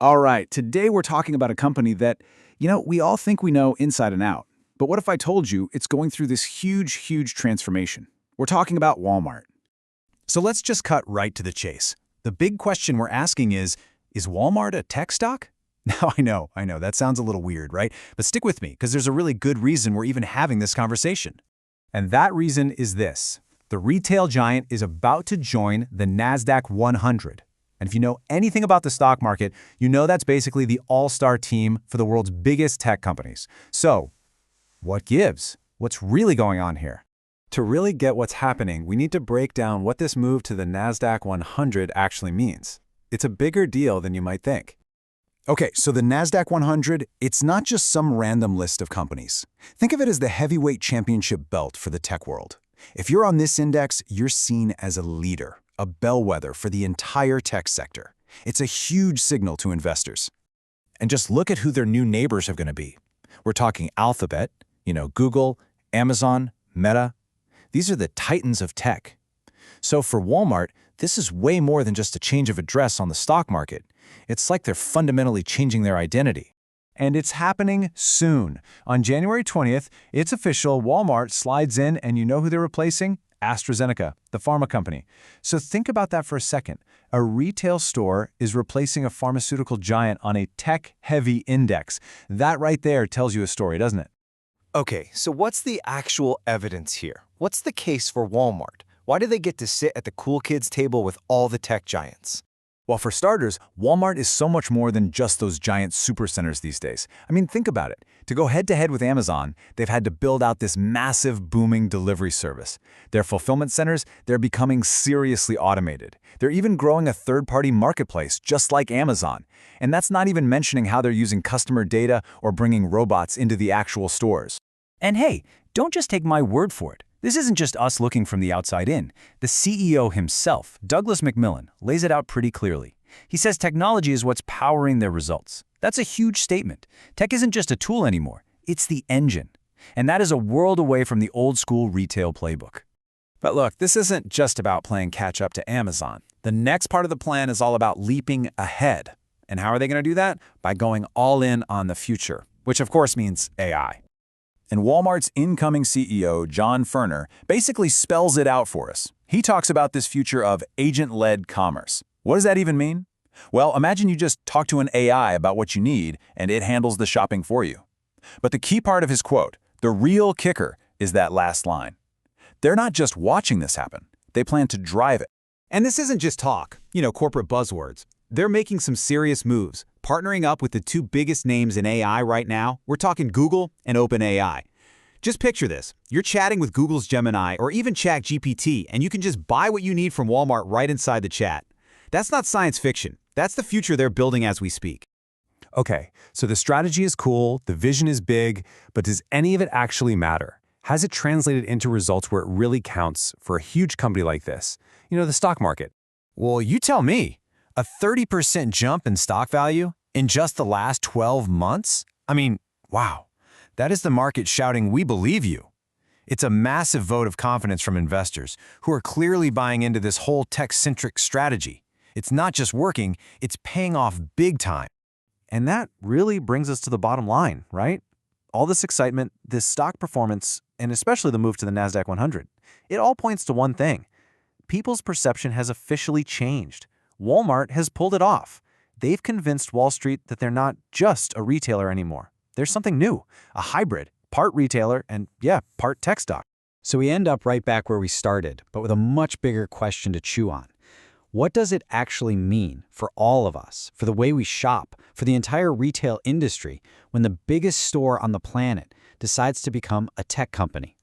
All right, today we're talking about a company that, we all think we know inside and out. But what if I told you it's going through this huge transformation? We're talking about Walmart. So let's just cut right to the chase. The big question we're asking is Walmart a tech stock? Now, I know, that sounds a little weird, right? But stick with me, because there's a really good reason we're even having this conversation. And that reason is this. The retail giant is about to join the Nasdaq 100. And if you know anything about the stock market, you know that's basically the all-star team for the world's biggest tech companies. So, what gives? What's really going on here? To really get what's happening, we need to break down what this move to the Nasdaq 100 actually means. It's a bigger deal than you might think. Okay, so the Nasdaq 100, it's not just some random list of companies. Think of it as the heavyweight championship belt for the tech world. If you're on this index, you're seen as a leader, a bellwether for the entire tech sector. It's a huge signal to investors. And just look at who their new neighbors are going to be. We're talking Alphabet, Google, Amazon, Meta. These are the titans of tech. So for Walmart, this is way more than just a change of address on the stock market. It's like they're fundamentally changing their identity. And it's happening soon. On January 20th, it's official. Walmart slides in, and you know who they're replacing? AstraZeneca, the pharma company. So think about that for a second. A retail store is replacing a pharmaceutical giant on a tech-heavy index. That right there tells you a story, doesn't it? Okay, so what's the actual evidence here? What's the case for Walmart? Why do they get to sit at the cool kids table with all the tech giants? Well, for starters, Walmart is so much more than just those giant supercenters these days. I mean, think about it. To go head-to-head with Amazon, they've had to build out this massive, booming delivery service. Their fulfillment centers, they're becoming seriously automated. They're even growing a third-party marketplace, just like Amazon. And that's not even mentioning how they're using customer data or bringing robots into the actual stores. And hey, don't just take my word for it. This isn't just us looking from the outside in. The CEO himself, Douglas McMillon, lays it out pretty clearly. He says technology is what's powering their results. That's a huge statement. Tech isn't just a tool anymore. It's the engine. And that is a world away from the old-school retail playbook. But look, this isn't just about playing catch-up to Amazon. The next part of the plan is all about leaping ahead. And how are they going to do that? By going all in on the future, which of course means AI. And Walmart's incoming CEO, John Furner, basically spells it out for us. He talks about this future of agent-led commerce. What does that even mean? Well, imagine you just talk to an AI about what you need, and it handles the shopping for you. But the key part of his quote, the real kicker, is that last line. They're not just watching this happen. They plan to drive it. And this isn't just talk, corporate buzzwords. They're making some serious moves, partnering up with the two biggest names in AI right now. We're talking Google and OpenAI. Just picture this. You're chatting with Google's Gemini or even ChatGPT, and you can just buy what you need from Walmart right inside the chat. That's not science fiction. That's the future they're building as we speak. Okay, so the strategy is cool, the vision is big, but does any of it actually matter? Has it translated into results where it really counts for a huge company like this? The stock market. Well, you tell me. A 30% jump in stock value in just the last 12 months? I mean, wow. That is the market shouting, "We believe you." It's a massive vote of confidence from investors who are clearly buying into this whole tech-centric strategy. It's not just working, it's paying off big time. And that really brings us to the bottom line, right? All this excitement, this stock performance, and especially the move to the Nasdaq 100, it all points to one thing. People's perception has officially changed. Walmart has pulled it off. They've convinced Wall Street that they're not just a retailer anymore. There's something new, a hybrid, part retailer and, part tech stock. So we end up right back where we started, but with a much bigger question to chew on. What does it actually mean for all of us, for the way we shop, for the entire retail industry, when the biggest store on the planet decides to become a tech company?